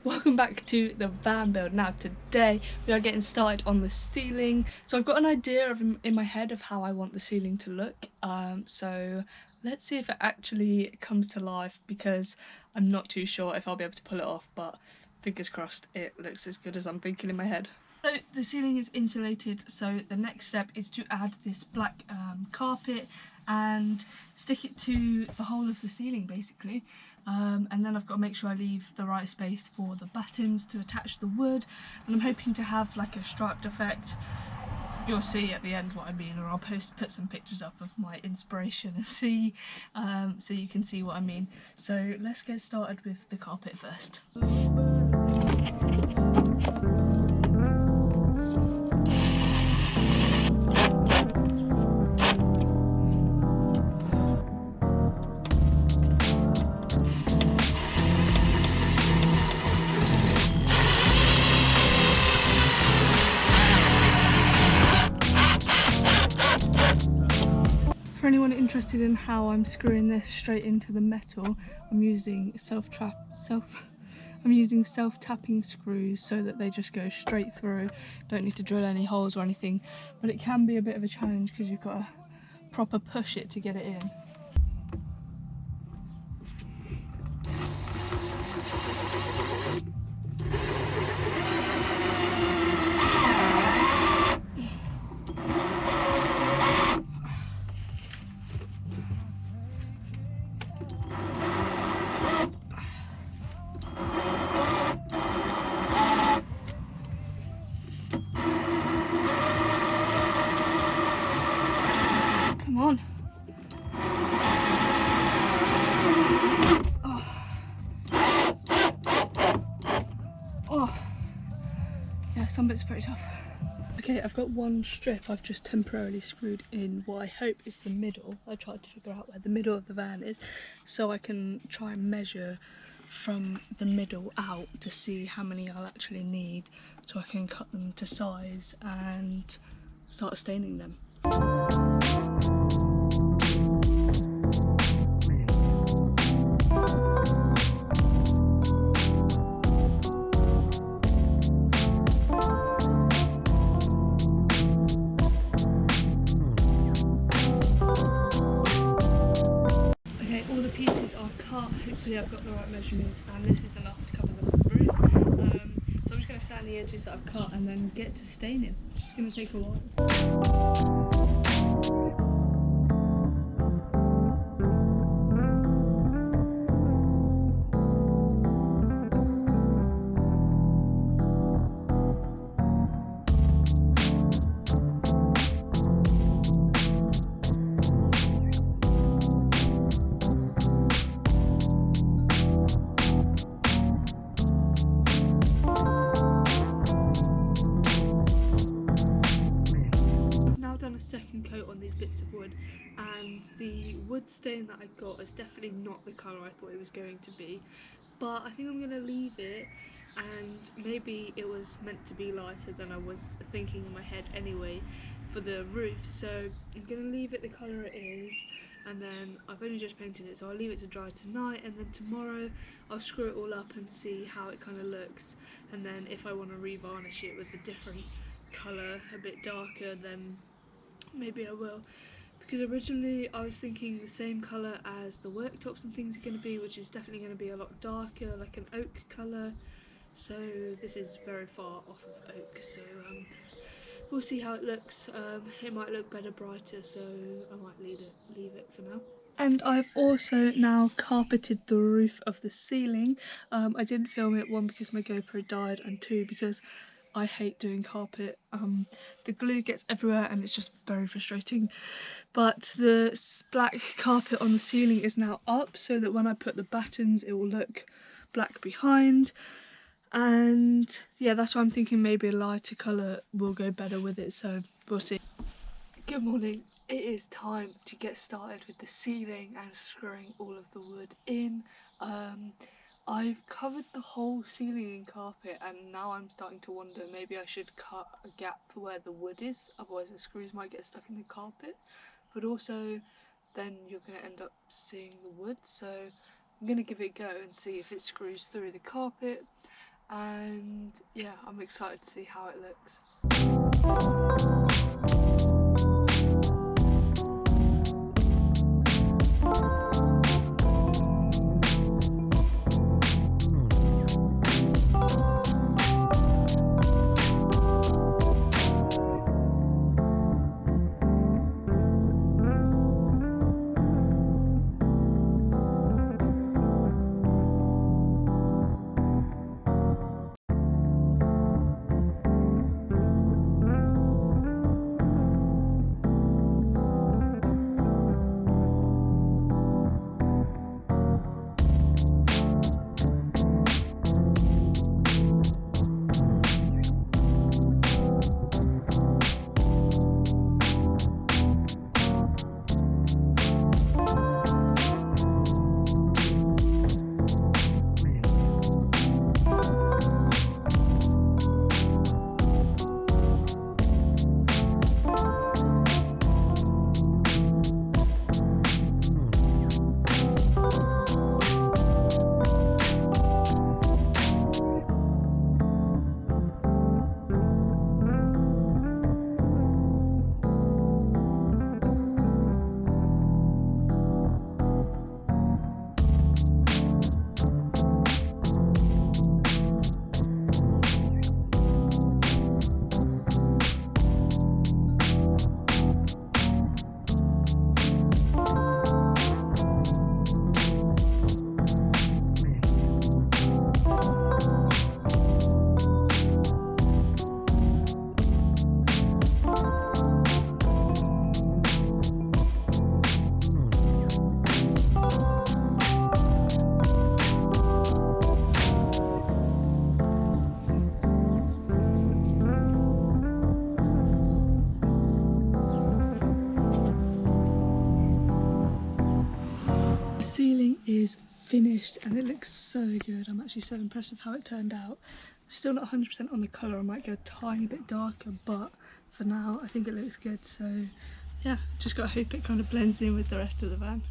Welcome back to the van build. Now today we are getting started on the ceiling. So I've got an idea in my head of how I want the ceiling to look. So let's see if it actually comes to life, because I'm not too sure if I'll be able to pull it off, but fingers crossed it looks as good as I'm thinking in my head. So the ceiling is insulated, so the next step is to add this black carpet and stick it to the whole of the ceiling basically, and then I've got to make sure I leave the right space for the buttons to attach the wood, and I'm hoping to have like a striped effect. You'll see at the end what I mean, or I'll put some pictures up of my inspiration and see, so you can see what I mean. So let's get started with the carpet first. For anyone interested in how I'm screwing this straight into the metal, I'm using self-tapping screws so that they just go straight through. Don't need to drill any holes or anything, but it can be a bit of a challenge because you've got to proper push it to get it in. Come on. Oh. Yeah, some bits are pretty tough. Okay, I've got one strip I've just temporarily screwed in what I hope is the middle. I tried to figure out where the middle of the van is so I can try and measure from the middle out to see how many I'll actually need, so I can cut them to size and start staining them. All the pieces are cut. Hopefully I've got the right measurements and this is enough to cover the roof. So I'm just going to sand the edges that I've cut and then get to staining, which is going to take a while. A second coat on these bits of wood, and the wood stain that I got is definitely not the colour I thought it was going to be, but I think I'm going to leave it, and maybe it was meant to be lighter than I was thinking in my head anyway for the roof, so I'm going to leave it the colour it is, and then I've only just painted it, so I'll leave it to dry tonight, and then tomorrow I'll screw it all up and see how it kind of looks, and then if I want to revarnish it with a different colour, a bit darker, then maybe I will, because originally I was thinking the same colour as the worktops and things are going to be, which is definitely going to be a lot darker, like an oak colour, so this is very far off of oak, so we'll see how it looks. It might look better brighter, so I might leave it for now. And I've also now carpeted the roof of the ceiling. I didn't film it, one because my GoPro died, and two because I hate doing carpet. The glue gets everywhere and it's just very frustrating. But the black carpet on the ceiling is now up so that when I put the battens it will look black behind. And yeah, that's why I'm thinking maybe a lighter colour will go better with it, so we'll see. Good morning. It is time to get started with the ceiling and screwing all of the wood in. I've covered the whole ceiling in carpet and now I'm starting to wonder maybe I should cut a gap for where the wood is, otherwise the screws might get stuck in the carpet, but also then you're going to end up seeing the wood, so I'm going to give it a go and see if it screws through the carpet, and yeah, I'm excited to see how it looks. Ceiling is finished and it looks so good. I'm actually so impressed with how it turned out. Still not 100% on the colour, I might go a tiny bit darker, but for now I think it looks good. So yeah, just gotta hope it kind of blends in with the rest of the van.